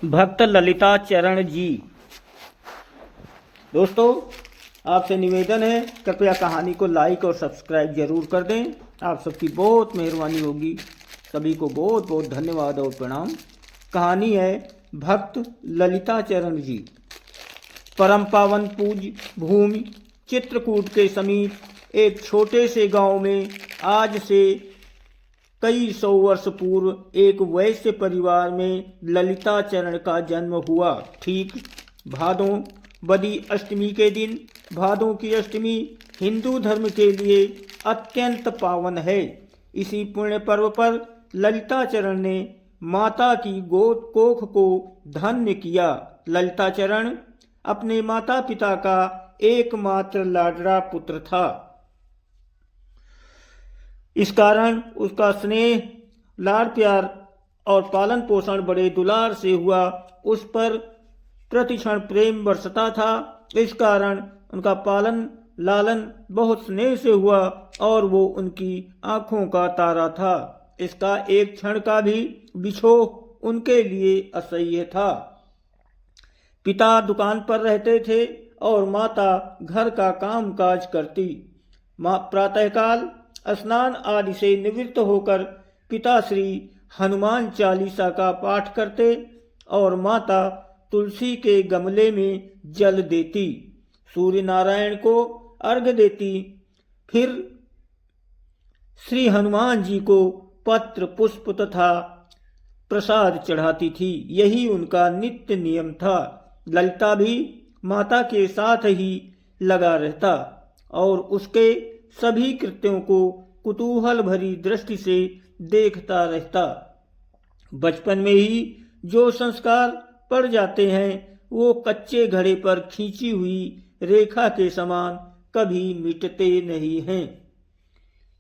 भक्त ललिता चरण जी। दोस्तों, आपसे निवेदन है, कृपया कहानी को लाइक और सब्सक्राइब जरूर कर दें। आप सबकी बहुत मेहरबानी होगी। सभी को बहुत बहुत धन्यवाद और प्रणाम। कहानी है भक्त ललिता चरण जी। परम पावन पूज्य भूमि चित्रकूट के समीप एक छोटे से गांव में आज से कई सौ वर्ष पूर्व एक वैश्य परिवार में ललिता चरण का जन्म हुआ। ठीक भादों बदी अष्टमी के दिन। भादों की अष्टमी हिंदू धर्म के लिए अत्यंत पावन है। इसी पुण्य पर्व पर ललिता चरण ने माता की गोद कोख को धन्य किया। ललिता चरण अपने माता पिता का एकमात्र लाडला पुत्र था। इस कारण उसका स्नेह, लाड प्यार और पालन पोषण बड़े दुलार से हुआ। उस पर प्रतिक्षण प्रेम बरसता था। इस कारण उनका पालन लालन बहुत स्नेह से हुआ और वो उनकी आंखों का तारा था। इसका एक क्षण का भी बिछोह उनके लिए असह्य था। पिता दुकान पर रहते थे और माता घर का काम काज करती। प्रातःकाल स्नान आदि से निवृत्त होकर पिताश्री हनुमान चालीसा का पाठ करते और माता तुलसी के गमले में जल देती, सूर्य नारायण को अर्घ्य देती, फिर श्री हनुमान जी को पत्र पुष्प तथा प्रसाद चढ़ाती थी। यही उनका नित्य नियम था। ललिता भी माता के साथ ही लगा रहता और उसके सभी कृत्यों को कुतूहल भरी दृष्टि से देखता रहता। बचपन में ही जो संस्कार पड़ जाते हैं वो कच्चे घड़े पर खींची हुई रेखा के समान कभी मिटते नहीं हैं।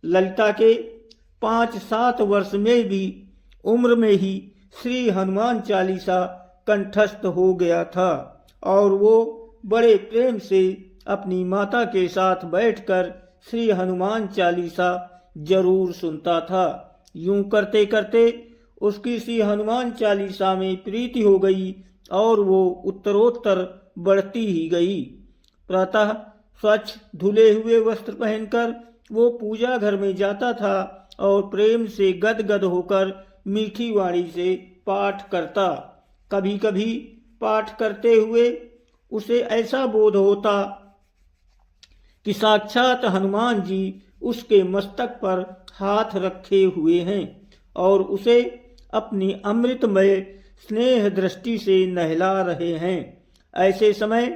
ललिता के 5-7 वर्ष में भी उम्र में ही श्री हनुमान चालीसा कंठस्थ हो गया था और वो बड़े प्रेम से अपनी माता के साथ बैठकर श्री हनुमान चालीसा जरूर सुनता था। यूं करते करते उसकी श्री हनुमान चालीसा में प्रीति हो गई और वो उत्तरोत्तर बढ़ती ही गई। प्रातः स्वच्छ धुले हुए वस्त्र पहनकर वो पूजा घर में जाता था और प्रेम से गदगद होकर मीठी वाणी से पाठ करता। कभी कभी पाठ करते हुए उसे ऐसा बोध होता कि साक्षात हनुमान जी उसके मस्तक पर हाथ रखे हुए हैं और उसे अपनी अमृतमय स्नेह दृष्टि से नहला रहे हैं। ऐसे समय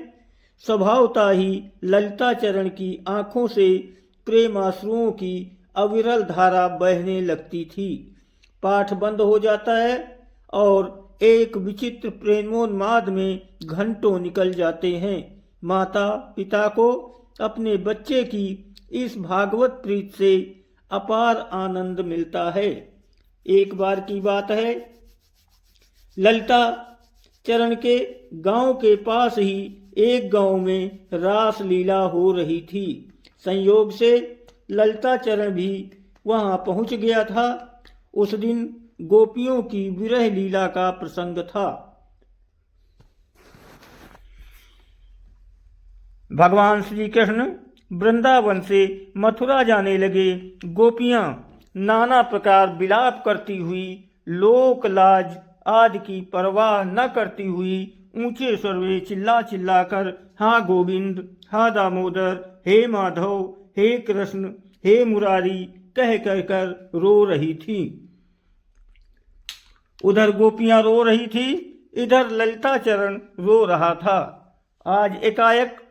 स्वभावतः ही ललिता चरण की आंखों से प्रेमाश्रुओं की अविरल धारा बहने लगती थी। पाठ बंद हो जाता है और एक विचित्र प्रेमोन्माद में घंटों निकल जाते हैं। माता पिता को अपने बच्चे की इस भागवत प्रीत से अपार आनंद मिलता है। एक बार की बात है, ललिता चरण के गांव के पास ही एक गांव में रास लीला हो रही थी। संयोग से ललिता चरण भी वहां पहुंच गया था। उस दिन गोपियों की विरह लीला का प्रसंग था। भगवान श्री कृष्ण वृंदावन से मथुरा जाने लगे। गोपियां नाना प्रकार विलाप करती हुई, लोक लाज आदि की परवाह न करती हुई ऊंचे स्वर में चिल्ला चिल्ला कर हाँ गोविंद, हाँ दामोदर, हे माधव, हे कृष्ण, हे मुरारी कह कर रो रही थी। उधर गोपियां रो रही थी, इधर ललिता चरण रो रहा था। आज एकाएक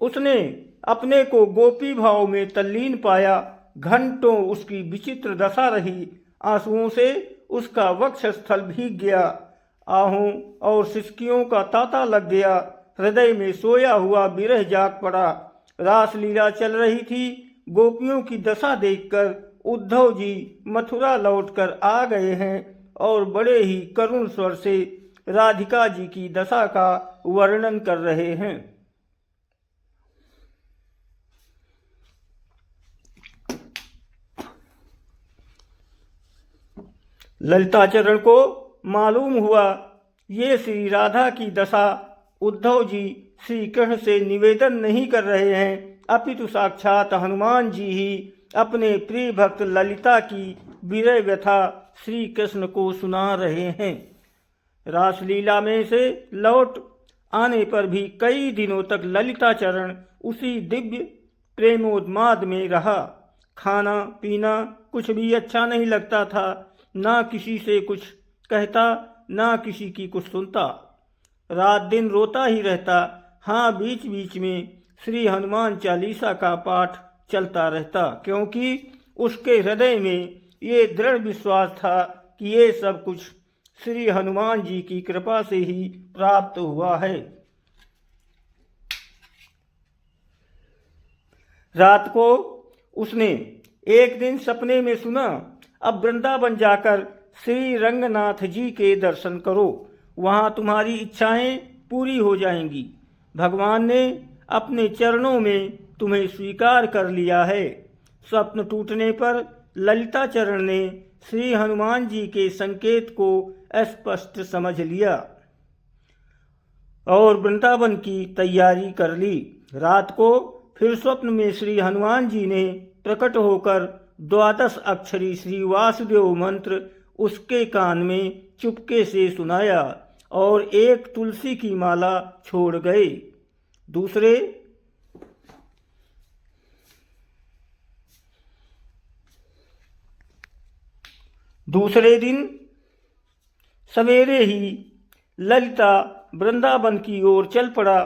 उसने अपने को गोपी भाव में तल्लीन पाया। घंटों उसकी विचित्र दशा रही। आंसुओं से उसका वक्षस्थल भीग गया। आहों और सिसकियों का तांता लग गया। हृदय में सोया हुआ विरह जाग पड़ा। रासलीला चल रही थी। गोपियों की दशा देखकर उद्धव जी मथुरा लौटकर आ गए हैं और बड़े ही करुण स्वर से राधिका जी की दशा का वर्णन कर रहे हैं। ललिता चरण को मालूम हुआ ये श्री राधा की दशा उद्धव जी श्री कृष्ण से निवेदन नहीं कर रहे हैं, अपितु साक्षात हनुमान जी ही अपने प्रिय भक्त ललिता की विरह व्यथा श्री कृष्ण को सुना रहे हैं। रासलीला में से लौट आने पर भी कई दिनों तक ललिता चरण उसी दिव्य प्रेमोन्माद में रहा। खाना पीना कुछ भी अच्छा नहीं लगता था, ना किसी से कुछ कहता, ना किसी की कुछ सुनता। रात दिन रोता ही रहता। हाँ, बीच बीच में श्री हनुमान चालीसा का पाठ चलता रहता, क्योंकि उसके हृदय में ये दृढ़ विश्वास था कि ये सब कुछ श्री हनुमान जी की कृपा से ही प्राप्त हुआ है। रात को उसने एक दिन सपने में सुना, अब वृंदावन जाकर श्री रंगनाथ जी के दर्शन करो, वहां तुम्हारी इच्छाएं पूरी हो जाएंगी। भगवान ने अपने चरणों में तुम्हें स्वीकार कर लिया है। स्वप्न टूटने पर ललिता चरण ने श्री हनुमान जी के संकेत को स्पष्ट समझ लिया और वृंदावन की तैयारी कर ली। रात को फिर स्वप्न में श्री हनुमान जी ने प्रकट होकर 12 अक्षरी श्री वासुदेव मंत्र उसके कान में चुपके से सुनाया और एक तुलसी की माला छोड़ गए। दूसरे दिन सवेरे ही ललिता वृंदावन की ओर चल पड़ा।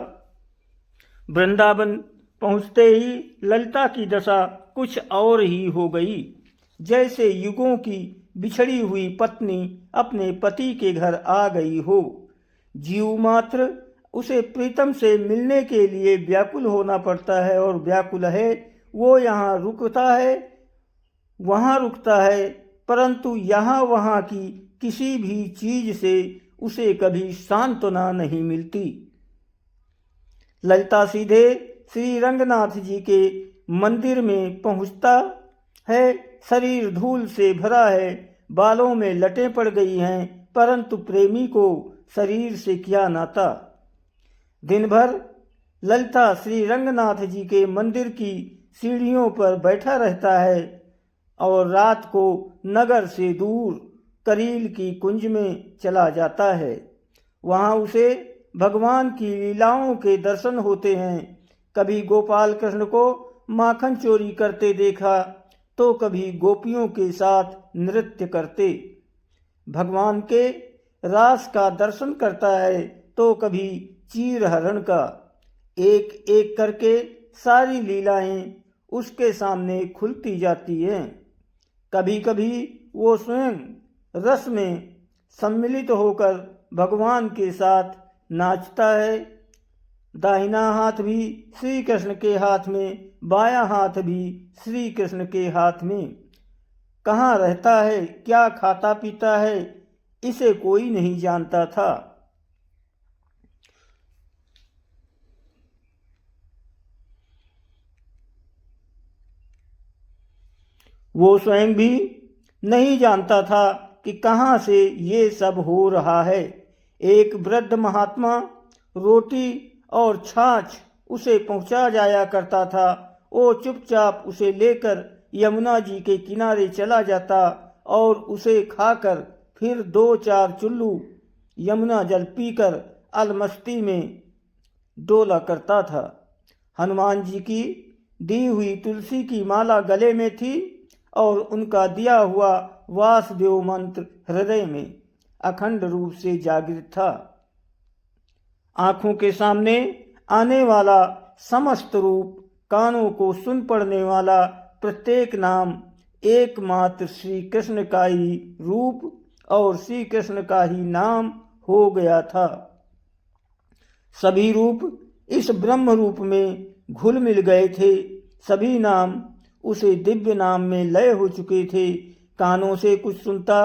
वृंदावन पहुंचते ही ललिता की दशा कुछ और ही हो गई, जैसे युगों की बिछड़ी हुई पत्नी अपने पति के घर आ गई हो। जीव मात्र उसे प्रीतम से मिलने के लिए व्याकुल होना पड़ता है, और व्याकुल है वो यहाँ रुकता है, वहाँ रुकता है, परंतु यहाँ वहाँ की किसी भी चीज से उसे कभी सांत्वना नहीं मिलती। ललिता सीधे श्री रंगनाथ जी के मंदिर में पहुँचता है। शरीर धूल से भरा है, बालों में लटें पड़ गई हैं, परंतु प्रेमी को शरीर से क्या नाता। दिन भर ललिता श्री रंगनाथ जी के मंदिर की सीढ़ियों पर बैठा रहता है और रात को नगर से दूर करील की कुंज में चला जाता है। वहाँ उसे भगवान की लीलाओं के दर्शन होते हैं। कभी गोपाल कृष्ण को माखन चोरी करते देखा, तो कभी गोपियों के साथ नृत्य करते। भगवान के रास का दर्शन करता है, तो कभी चीर हरण का। एक एक करके सारी लीलाएं उसके सामने खुलती जाती हैं। कभी कभी वो स्वयं रस में सम्मिलित होकर भगवान के साथ नाचता है। दाहिना हाथ भी श्री कृष्ण के हाथ में, बायां हाथ भी श्री कृष्ण के हाथ में। कहाँ रहता है, क्या खाता पीता है, इसे कोई नहीं जानता था। वो स्वयं भी नहीं जानता था कि कहाँ से ये सब हो रहा है। एक वृद्ध महात्मा रोटी और छाछ उसे पहुंचा जाया करता था। वो चुपचाप उसे लेकर यमुना जी के किनारे चला जाता और उसे खाकर फिर 2-4 चुल्लू यमुना जल पीकर अलमस्ती में डोला करता था। हनुमान जी की दी हुई तुलसी की माला गले में थी और उनका दिया हुआ वासुदेव मंत्र हृदय में अखंड रूप से जागृत था। आंखों के सामने आने वाला समस्त रूप, कानों को सुन पड़ने वाला प्रत्येक नाम एकमात्र श्री कृष्ण का ही रूप और श्री कृष्ण का ही नाम हो गया था। सभी रूप इस ब्रह्म रूप में घुल मिल गए थे। सभी नाम उसे दिव्य नाम में लय हो चुके थे। कानों से कुछ सुनता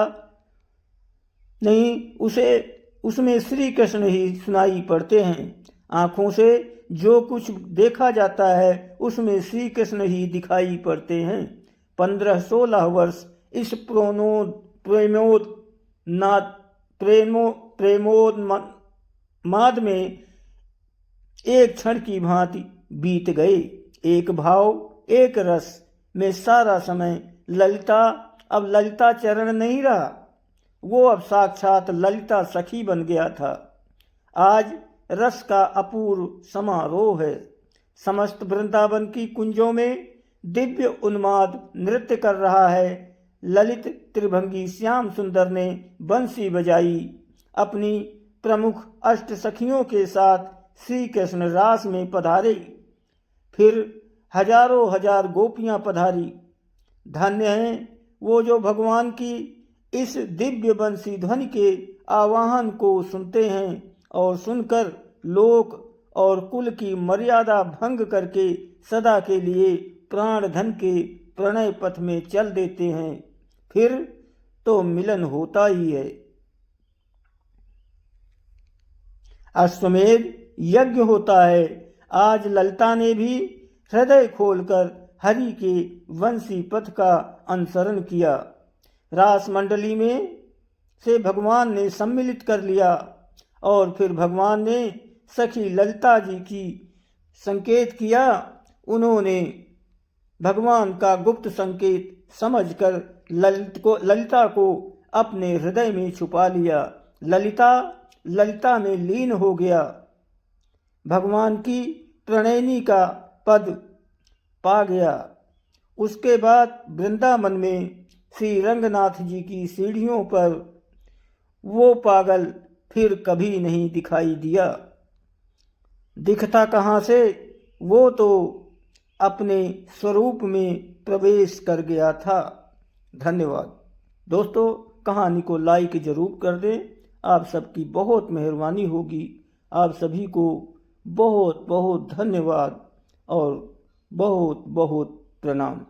नहीं, उसे उसमें श्री कृष्ण ही सुनाई पड़ते हैं। आँखों से जो कुछ देखा जाता है उसमें श्री कृष्ण ही दिखाई पड़ते हैं। 15-16 वर्ष इस प्रेमोन्माद में एक क्षण की भांति बीत गए। एक भाव, एक रस में सारा समय ललिता अब ललिता चरण नहीं रहा, वो अब साक्षात ललिता सखी बन गया था। आज रस का अपूर्व समारोह है। समस्त वृंदावन की कुंजों में दिव्य उन्माद नृत्य कर रहा है। ललित त्रिभंगी श्याम सुंदर ने बंसी बजाई। अपनी प्रमुख अष्ट सखियों के साथ श्री कृष्ण रास में पधारे। फिर हजारों हजार गोपियां पधारी। धन्य हैं वो जो भगवान की इस दिव्य बंसी ध्वनि के आवाहन को सुनते हैं और सुनकर लोक और कुल की मर्यादा भंग करके सदा के लिए प्राण धन के प्रणय पथ में चल देते हैं। फिर तो मिलन होता ही है। अश्वमेध यज्ञ होता है। आज ललिता ने भी हृदय खोलकर हरि के वंशी पथ का अनुसरण किया। रास मंडली में से भगवान ने सम्मिलित कर लिया और फिर भगवान ने सखी ललिता जी की संकेत किया। उन्होंने भगवान का गुप्त संकेत समझकर ललिता को अपने हृदय में छुपा लिया। ललिता में लीन हो गया। भगवान की प्रणयनी का पद पा गया। उसके बाद वृंदावन में श्री रंगनाथ जी की सीढ़ियों पर वो पागल फिर कभी नहीं दिखाई दिया। दिखता कहाँ से, वो तो अपने स्वरूप में प्रवेश कर गया था। धन्यवाद दोस्तों, कहानी को लाइक जरूर कर दें। आप सबकी बहुत मेहरबानी होगी। आप सभी को बहुत बहुत धन्यवाद और बहुत बहुत प्रणाम।